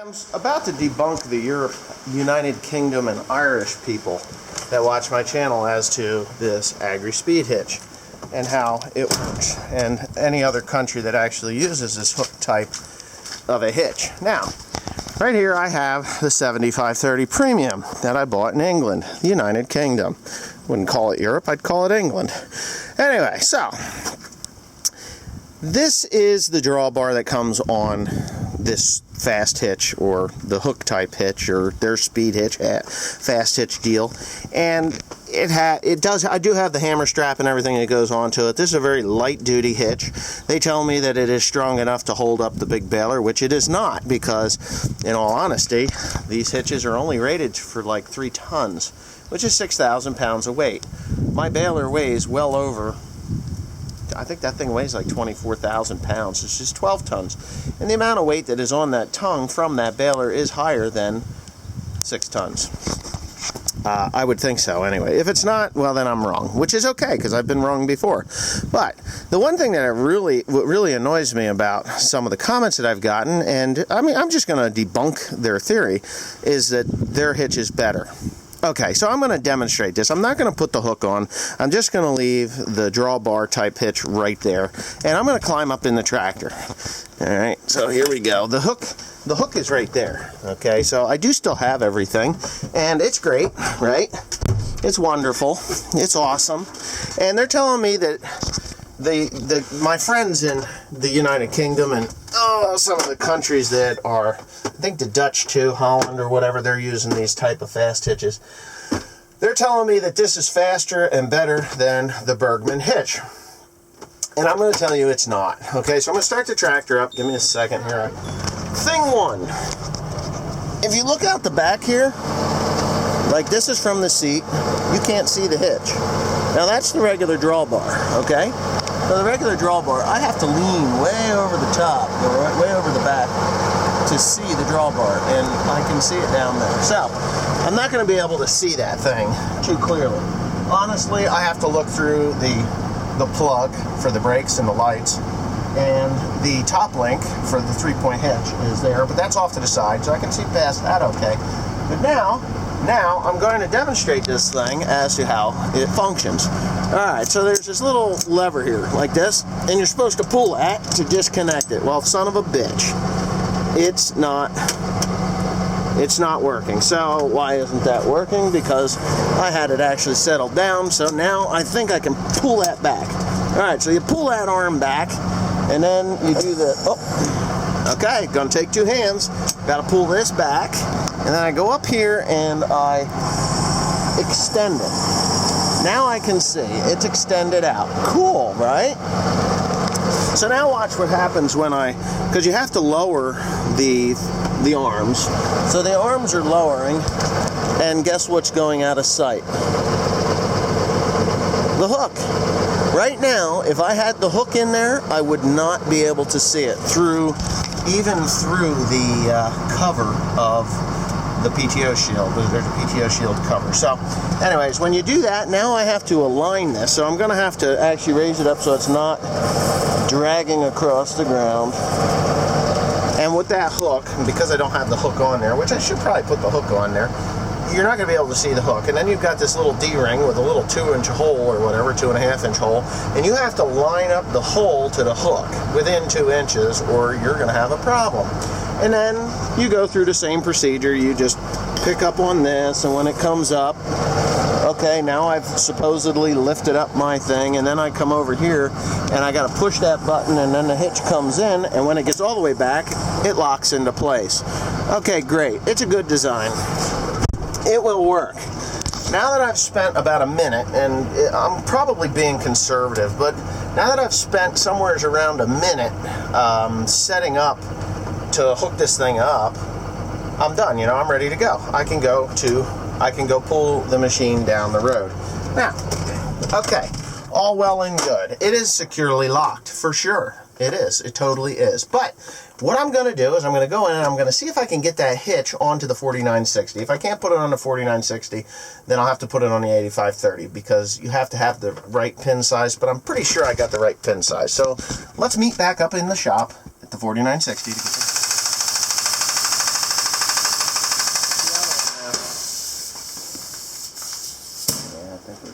I'm about to debunk the United Kingdom and Irish people that watch my channel as to this agri-speed hitch and how it works, and any other country that actually uses this hook type of a hitch. Now, right here I have the 7530 Premium that I bought in England, the United Kingdom. Wouldn't call it Europe, I'd call it England. Anyway, so this is the drawbar that comes on this fast hitch, or the hook type hitch, or their speed hitch, fast hitch deal. And I do have the hammer strap and everything that goes onto it. This is a very light duty hitch. They tell me that it is strong enough to hold up the big baler, which it is not, because in all honesty, these hitches are only rated for like 3 tons, which is 6,000 pounds of weight. My baler weighs well over, I think that thing weighs like 24,000 pounds. It's just 12 tons. And the amount of weight that is on that tongue from that baler is higher than 6 tons. I would think so anyway. If it's not, well, then I'm wrong, which is okay, because I've been wrong before. But the one thing that what really annoys me about some of the comments that I've gotten, and I mean, I'm just going to debunk their theory, is that their hitch is better. Okay, so I'm going to demonstrate this. I'm not going to put the hook on. I'm just going to leave the drawbar type hitch right there, and I'm going to climb up in the tractor. All right, so here we go. The hook is right there. Okay, so I do still have everything, and it's great, right? It's wonderful. It's awesome. And they're telling me that my friends in the United Kingdom and some of the countries that are, I think the Dutch too, Holland or whatever, they're using these type of fast hitches. They're telling me that this is faster and better than the Bergman hitch. And I'm going to tell you it's not. Okay, so I'm going to start the tractor up. Give me a second here. Thing one, if you look out the back here, like this is from the seat, you can't see the hitch. Now that's the regular drawbar, okay? So the regular drawbar, I have to lean way over the top, or way over the back, to see the drawbar, and I can see it down there. So, I'm not going to be able to see that thing too clearly. Honestly, I have to look through the plug for the brakes and the lights, and the top link for the 3-point hitch is there, but that's off to the side, so I can see past that okay. But now I'm going to demonstrate this thing as to how it functions. Alright, so there's this little lever here, like this, and you're supposed to pull that to disconnect it. Well, son of a bitch, it's not working. So why isn't that working? Because I had it actually settled down, so now I think I can pull that back. Alright, so you pull that arm back, and then you do okay, gonna take 2 hands, gotta pull this back, and then I go up here and I extend it. Now I can see it's extended out. Cool, right? So now watch what happens when because you have to lower the arms. So the arms are lowering, and guess what's going out of sight? The hook. Right now, if I had the hook in there, I would not be able to see it even through the cover of the PTO shield. There's a PTO shield cover. So anyways, when you do that, now I have to align this. So I'm going to have to actually raise it up so it's not dragging across the ground. And with that hook, because I don't have the hook on there, which I should probably put the hook on there, you're not going to be able to see the hook. And then you've got this little D-ring with a little 2-inch hole or whatever, 2.5-inch hole, and you have to line up the hole to the hook within 2 inches, or you're going to have a problem. And then you go through the same procedure. You just pick up on this, and when it comes up, okay, now I've supposedly lifted up my thing, and then I come over here, and I got to push that button, and then the hitch comes in, and when it gets all the way back, it locks into place. Okay, great. It's a good design. It will work. Now that I've spent about a minute, and I'm probably being conservative, but now that I've spent somewhere around a minute setting up to hook this thing up, I'm done. You know, I'm ready to go. I can go pull the machine down the road. Now, okay, all well and good. It is securely locked, for sure. It is. It totally is. But what I'm going to do is I'm going to go in and I'm going to see if I can get that hitch onto the 4960. If I can't put it on the 4960, then I'll have to put it on the 8530, because you have to have the right pin size, but I'm pretty sure I got the right pin size. So let's meet back up in the shop at the 4960 to get the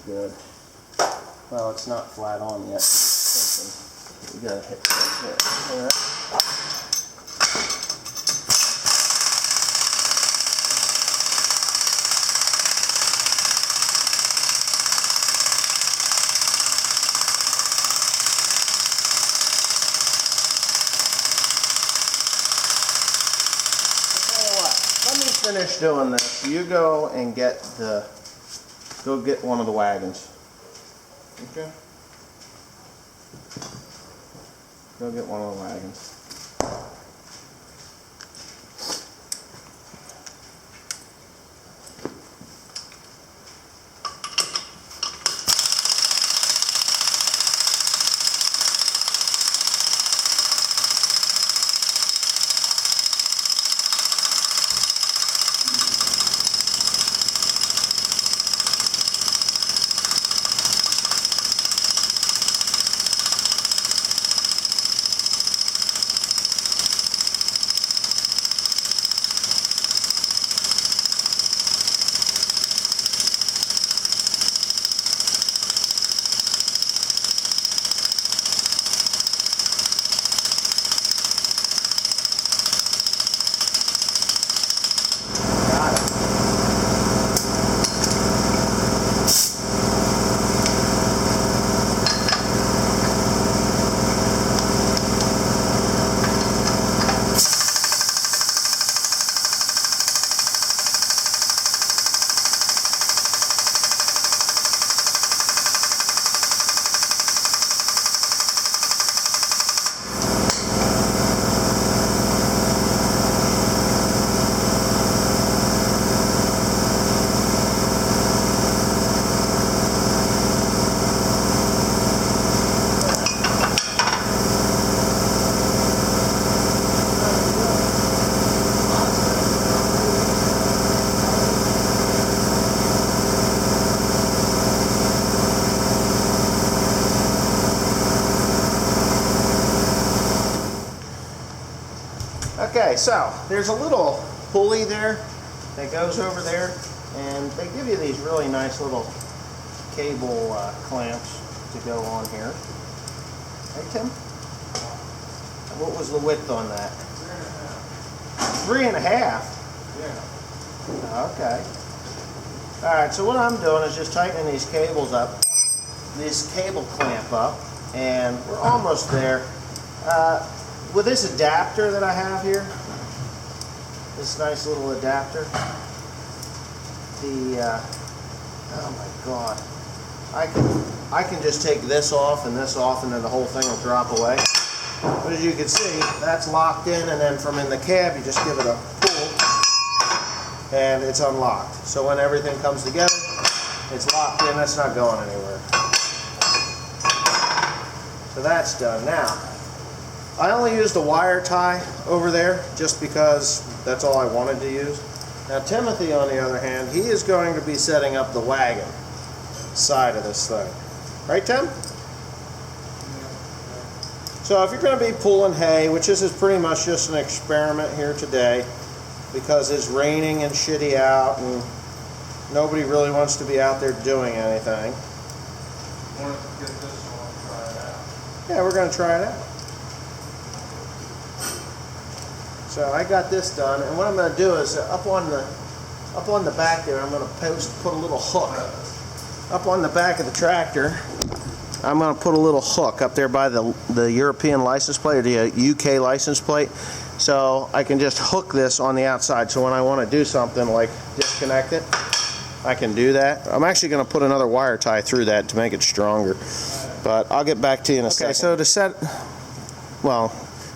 good. Well, it's not flat on yet. We gotta hit here. Let me finish doing this. You go and get one of the wagons. Okay? Go get one of the wagons. Okay, so there's a little pulley there that goes over there, and they give you these really nice little cable clamps to go on here. Hey, Tim? What was the width on that? 3.5. 3.5? Yeah. Okay. Alright, so what I'm doing is just tightening these cables up, this cable clamp up, and we're almost there. With this adapter that I have here, this nice little adapter, oh my God, I can just take this off, and then the whole thing will drop away. But as you can see, that's locked in, and then from in the cab, you just give it a pull, and it's unlocked. So when everything comes together, it's locked in. That's not going anywhere. So that's done. Now, I only used a wire tie over there just because that's all I wanted to use. Now Timothy, on the other hand, he is going to be setting up the wagon side of this thing. Right, Tim? So if you're going to be pulling hay, which this is pretty much just an experiment here today, because it's raining and shitty out and nobody really wants to be out there doing anything. Want to get this one and try it out? Yeah, we're going to try it out. So I got this done, and what I'm going to do is up on the back there, I'm going to put a little hook up on the back of the tractor. I'm going to put a little hook up there by the European license plate, or the UK license plate, so I can just hook this on the outside. So when I want to do something like disconnect it, I can do that. I'm actually going to put another wire tie through that to make it stronger, but I'll get back to you in a second. Okay, so to set, well,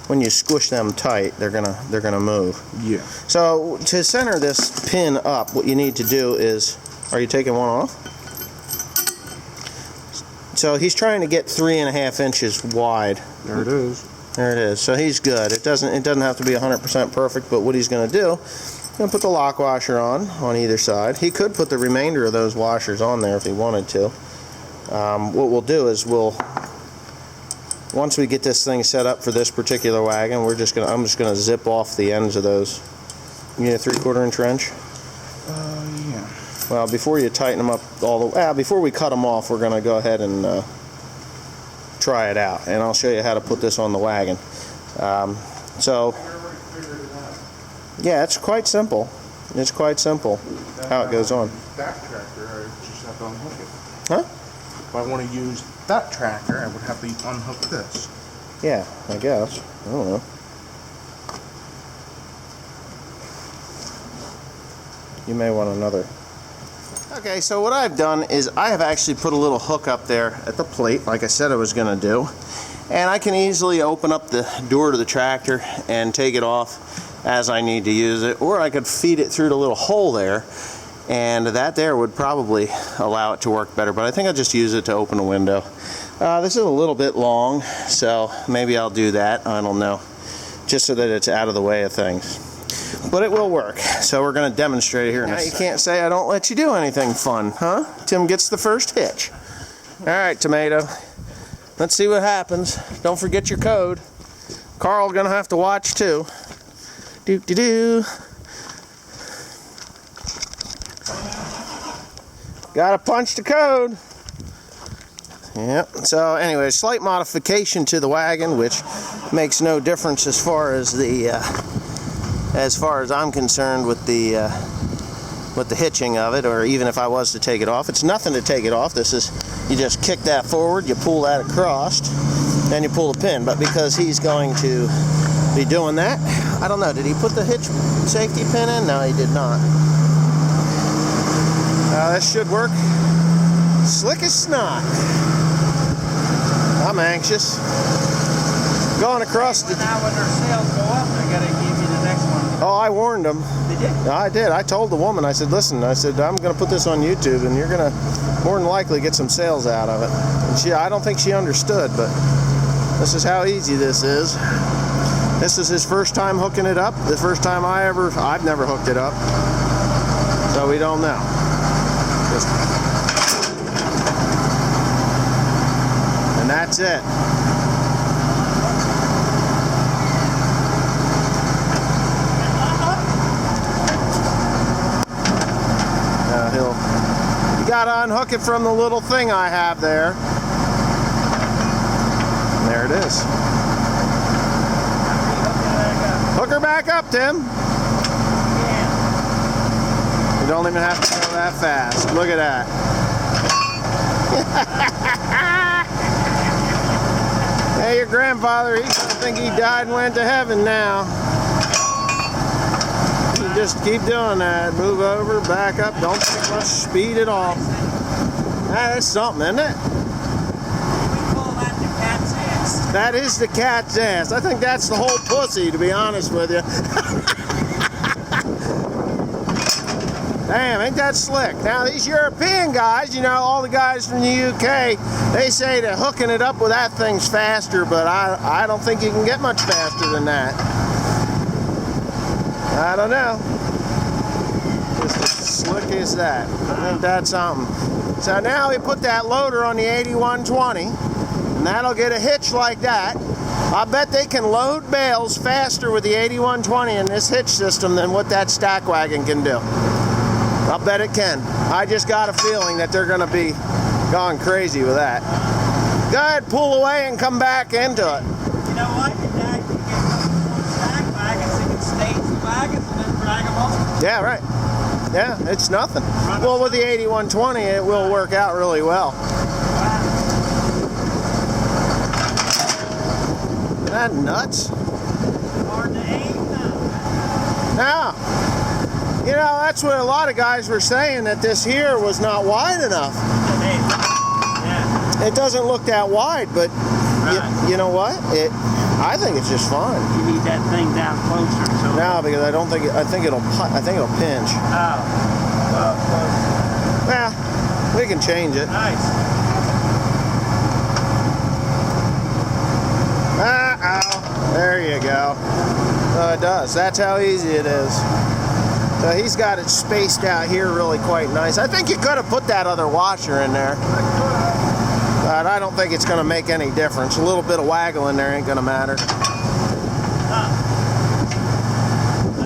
when you squish them tight, they're gonna move. Yeah. So to center this pin up, what you need to do is, are you taking one off? So he's trying to get 3.5 inches wide. There it is. There it is. So he's good. It doesn't have to be 100% perfect, but what he's going to do, he's going to put the lock washer on either side. He could put the remainder of those washers on there if he wanted to. What we'll do is once we get this thing set up for this particular wagon, I'm just gonna zip off the ends of those. You need a 3/4 inch wrench? Yeah. Well, before you tighten them up all the way, before we cut them off, we're going to go ahead and try it out. And I'll show you how to put this on the wagon. Yeah, it's quite simple. It's quite simple how it goes on. That tractor, I just have to unhook it. Huh? If I want to use that tractor, I would have to unhook this. Yeah, I guess. I don't know. You may want another. Okay, so what I've done is I have actually put a little hook up there at the plate, like I said I was going to do. And I can easily open up the door to the tractor and take it off as I need to use it. Or I could feed it through the little hole there, and that there would probably allow it to work better. But I think I'll just use it to open a window. This is a little bit long, so maybe I'll do that. I don't know. Just so that it's out of the way of things. But it will work. So we're going to demonstrate it here. Now you can't say I don't let you do anything fun, huh? Tim gets the first hitch. All right, Tomato. Let's see what happens. Don't forget your code. Carl's going to have to watch too. Do-do-do. Gotta punch the code. Yep. So anyway, slight modification to the wagon, which makes no difference as far as I'm concerned with the hitching of it, or even if I was to take it off. It's nothing to take it off. This is, you just kick that forward, you pull that across, then you pull the pin. But because he's going to be doing that, I don't know, did he put the hitch safety pin in? No, he did not. This should work slick as snot. I'm anxious. Going across the... Now when their sales go up, I gotta give you the next one. Oh, I warned them. Did you? I did. I told the woman, I said, listen, I said, I'm going to put this on YouTube, and you're going to more than likely get some sales out of it. And I don't think she understood, but this is how easy this is. This is his first time hooking it up. The first time I've never hooked it up. So we don't know. And that's it. You gotta unhook it from the little thing I have there. And there it is. Hook her back up, Tim. You don't even have to go that fast. Look at that. Hey, your grandfather, he's gonna think he died and went to heaven now. You just keep doing that. Move over, back up. Don't take much speed at all. That's something, isn't it? We call that the cat's ass. That is the cat's ass. I think that's the whole pussy, to be honest with you. Damn, ain't that slick? Now, these European guys, you know, all the guys from the UK, they say that hooking it up with that thing's faster, but I don't think you can get much faster than that. I don't know. Just as slick as that. I think that's something. So now we put that loader on the 8120, and that'll get a hitch like that. I bet they can load bales faster with the 8120 in this hitch system than what that stack wagon can do. I'll bet it can. I just got a feeling that they're going to be going crazy with that. Go ahead, pull away and come back into it. You know what? Your dad can get one stack wagons, he can stage the wagons and then drag them over. Yeah, right. Yeah, it's nothing. Well, with the 8120, it will work out really well. Isn't that nuts? Hard to aim now. Now, you know, that's what a lot of guys were saying, that this here was not wide enough. Yeah. It doesn't look that wide, but you know what? I think it's just fine. You need that thing down closer. So No, because I think it'll pinch. Oh. Well, Yeah, we can change it. nice. There you go. So it does. That's how easy it is. So he's got it spaced out here really quite nice. I think you could have put that other washer in there. But I don't think it's going to make any difference. A little bit of waggle in there ain't going to matter. So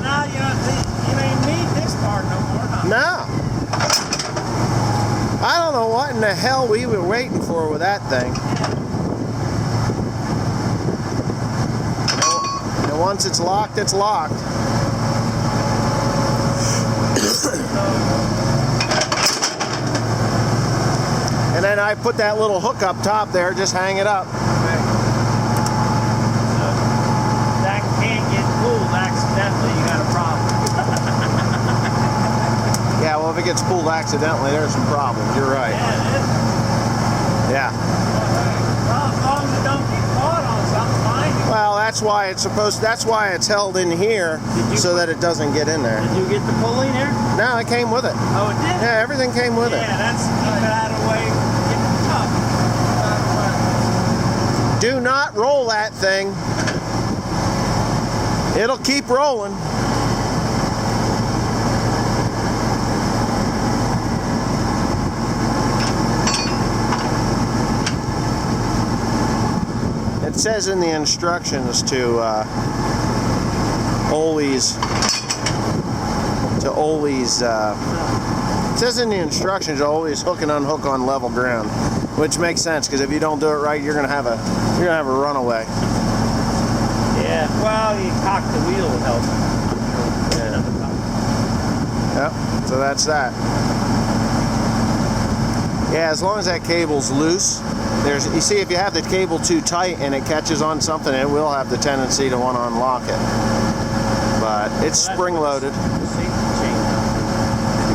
now you ain't need this part no more, huh? No. don't know what in the hell we were waiting for with that thing. And once it's locked, it's locked. And then I put that little hook up top there, just hang it up. Okay. So that can't get pulled accidentally, you got a problem. Yeah, well, if it gets pulled accidentally, there's some problems. You're right. Yeah, it is. Yeah. Well, as long as it don't get caught on something, fine. Well, that's why it's supposed. That's why it's held in here, so that it doesn't get in there. Did you get the pulley there? No, it came with it. Oh, it did? Yeah, everything came with it. Yeah, that's keep it out of the way. Getting tough. Do not roll that thing. It'll keep rolling. It says in the instructions to always it says in the instructions to always hook and unhook on level ground, which makes sense because if you don't do it right, you're gonna have a runaway. Yeah, well, you cock the wheel will help. Yep. So that's that. Yeah, as long as that cable's loose. You see, if you have the cable too tight and it catches on something, it will have the tendency to want to unlock it. But it's spring-loaded.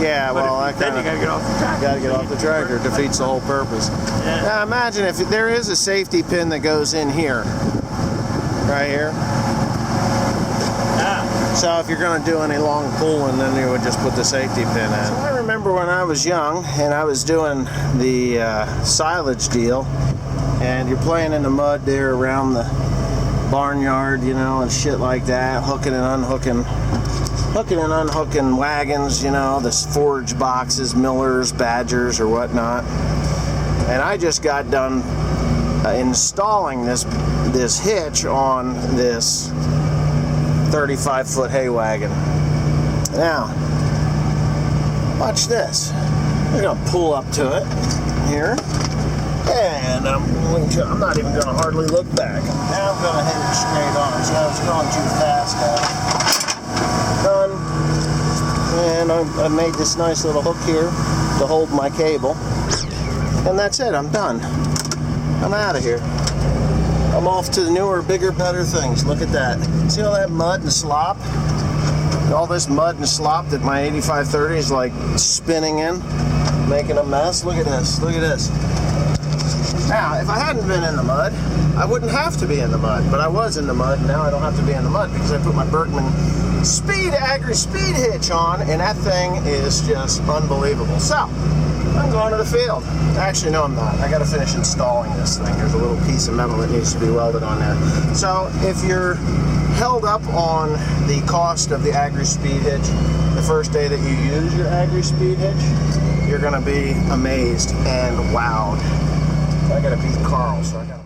Yeah, well, that then kind you gotta get off the tractor. Gotta get off the tractor. Defeats the whole purpose. Yeah. Now imagine if there is a safety pin that goes in here, right here. Ah. So if you're going to do any long pulling, then you would just put the safety pin in. So I remember when I was young and I was doing the silage deal, and you're playing in the mud there around the barnyard, you know, and shit like that, hooking and unhooking wagons, you know, the forage boxes, millers, badgers, or whatnot. And I just got done installing this hitch on this 35-foot hay wagon. Now, watch this. We're gonna pull up to it here, and I'm not even gonna hardly look back. Now I'm gonna hit it straight on. See how it's going too fast now. Done. And I made this nice little hook here to hold my cable, and that's it. I'm done. I'm out of here. I'm off to the newer, bigger, better things. Look at that. See all that mud and slop? All this mud and slop that my 8530 is like spinning in, making a mess. Look at this. Look at this. Now, if I hadn't been in the mud, I wouldn't have to be in the mud. But I was in the mud, and now I don't have to be in the mud because I put my Berkman Agri Speed hitch on, and that thing is just unbelievable. So, I'm going to the field. Actually, no, I'm not. I got to finish installing this thing. There's a little piece of metal that needs to be welded on there. So, if you're held up on the cost of the Agri Speed hitch the first day that you use your Agri Speed hitch, you're going to be amazed and wowed. I got to beat Carl, so I got to